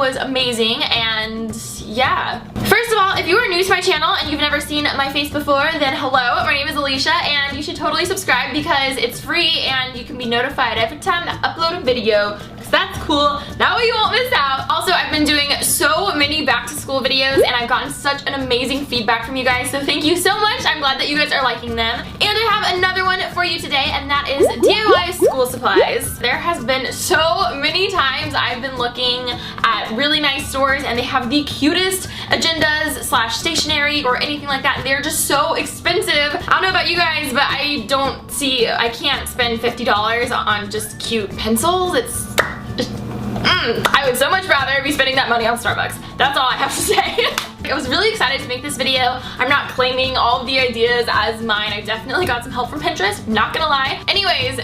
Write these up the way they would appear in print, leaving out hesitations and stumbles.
was amazing, and yeah. First of all, if you are new to my channel and you've never seen my face before, then hello, my name is Alisha, and you should totally subscribe because it's free and you can be notified every time I upload a video, because that's cool. That way you won't miss out. Also, I've been doing so many back to school videos and I've gotten such an amazing feedback from you guys, so thank you so much. I'm glad that you guys are liking them. And I have another one for you today, and that is DIY school supplies. There has been so many times I've been looking at really nice stores and they have the cutest agendas slash stationery or anything like that. They're just so expensive. I don't know about you guys, but I can't spend $50 on just cute pencils. It's just, I would so much rather be spending that money on Starbucks. That's all I have to say. I was really excited to make this video. I'm not claiming all of the ideas as mine. I definitely got some help from Pinterest, not gonna lie. Anyways,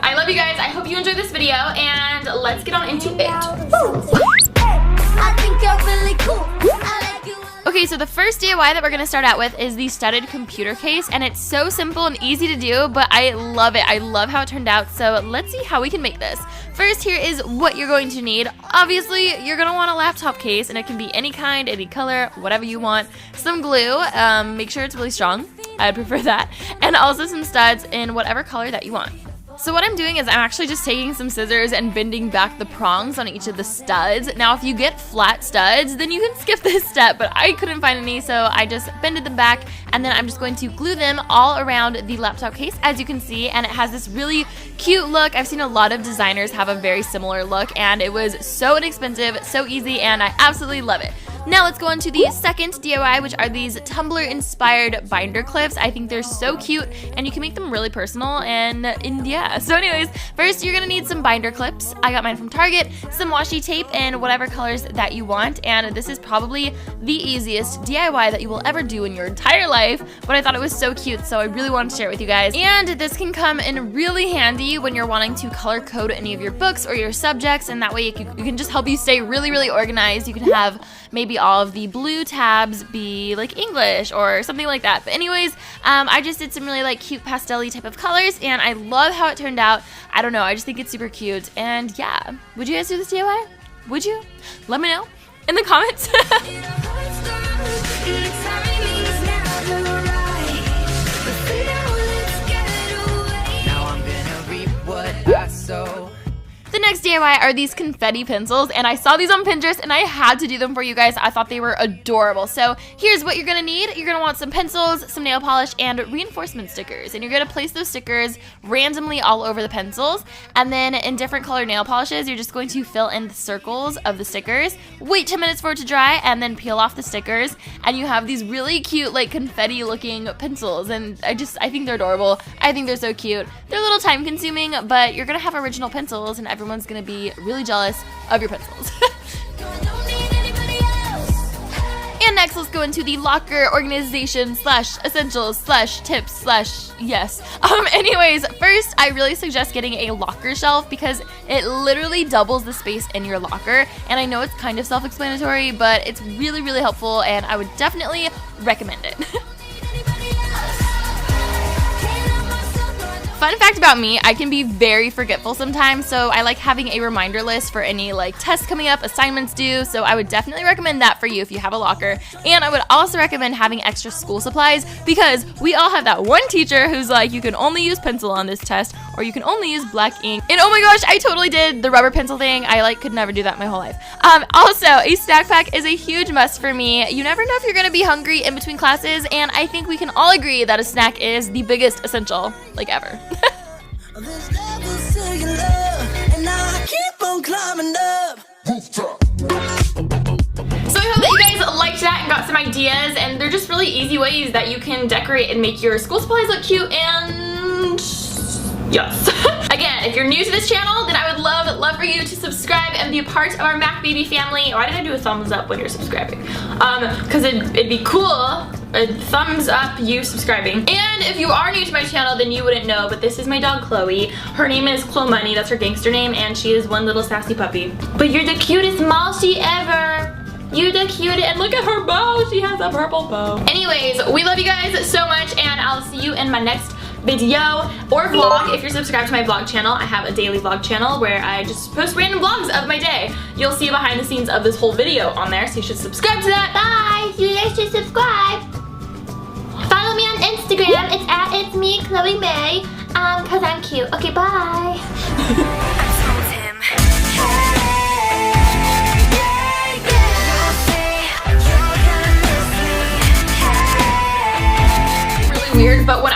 I love you guys. I hope you enjoyed this video, and let's get on into it. I think you're really cool. Okay, so the first DIY that we're going to start out with is the studded computer case, and it's so simple and easy to do, but I love it. I love how it turned out, so let's see how we can make this. First, here is what you're going to need. Obviously, you're going to want a laptop case, and it can be any kind, any color, whatever you want. Some glue, make sure it's really strong. I'd prefer that. And also some studs in whatever color that you want. So what I'm doing is I'm actually just taking some scissors and bending back the prongs on each of the studs. Now if you get flat studs, then you can skip this step, but I couldn't find any, so I just bended them back, and then I'm just going to glue them all around the laptop case, as you can see, and it has this really cute look. I've seen a lot of designers have a very similar look, and it was so inexpensive, so easy, and I absolutely love it. Now let's go on to the second DIY, which are these Tumblr-inspired binder clips. I think they're so cute, and you can make them really personal, and yeah. So anyways, first you're gonna need some binder clips. I got mine from Target, some washi tape in whatever colors that you want, and this is probably the easiest DIY that you will ever do in your entire life, but I thought it was so cute, so I really wanted to share it with you guys. And this can come in really handy when you're wanting to color code any of your books or your subjects, and that way it can just help you stay really organized. You can have maybe all of the blue tabs be like English or something like that. But anyways, I just did some really like cute pastel-y type of colors, and I love how it turned out. I don't know, I just think it's super cute, and yeah. Would you guys do this DIY? Would you? Let me know in the comments. The next DIY are these confetti pencils, and I saw these on Pinterest and I had to do them for you guys. I thought they were adorable. So here's what you're gonna need. You're gonna want some pencils, some nail polish, and reinforcement stickers. And you're gonna place those stickers randomly all over the pencils. And then in different color nail polishes, you're just going to fill in the circles of the stickers, wait 10 minutes for it to dry, and then peel off the stickers. And you have these really cute like confetti looking pencils. And I think they're adorable. I think they're so cute. They're a little time consuming, but you're gonna have original pencils, and everyone's gonna be really jealous of your pencils. And next, let's go into the locker organization slash essentials slash tips slash yes. Anyways, first, I really suggest getting a locker shelf because it literally doubles the space in your locker. And I know it's kind of self-explanatory, but it's really helpful, and I would definitely recommend it. Fun fact about me, I can be very forgetful sometimes, so I like having a reminder list for any like tests coming up, assignments due, so I would definitely recommend that for you if you have a locker. And I would also recommend having extra school supplies, because we all have that one teacher who's like, you can only use pencil on this test, or you can only use black ink. And oh my gosh, I totally did the rubber pencil thing. I like could never do that my whole life. Also, a snack pack is a huge must for me. You never know if you're gonna be hungry in between classes, and I think we can all agree that a snack is the biggest essential, like ever. So I hope that you guys liked that and got some ideas, and they're just really easy ways that you can decorate and make your school supplies look cute, and yes. Again, if you're new to this channel, then I would love for you to subscribe and be a part of our Mac Baby family. Why did I do a thumbs up when you're subscribing? Because it'd be cool, a thumbs up you subscribing. And if you are new to my channel, then you wouldn't know, but this is my dog Chloe. Her name is Chloe Money, that's her gangster name, and she is one little sassy puppy. But you're the cutest mousey ever. You're the cutest, and look at her bow, she has a purple bow. Anyways, we love you guys so much, and I'll see you in my next video or vlog. If you're subscribed to my vlog channel, I have a daily vlog channel where I just post random vlogs of my day. You'll see behind the scenes of this whole video on there, so you should subscribe to that. Bye! You guys should subscribe. Follow me on Instagram. It's at It's Me, Chloe May. Cause I'm cute. Okay, bye. Really weird, but when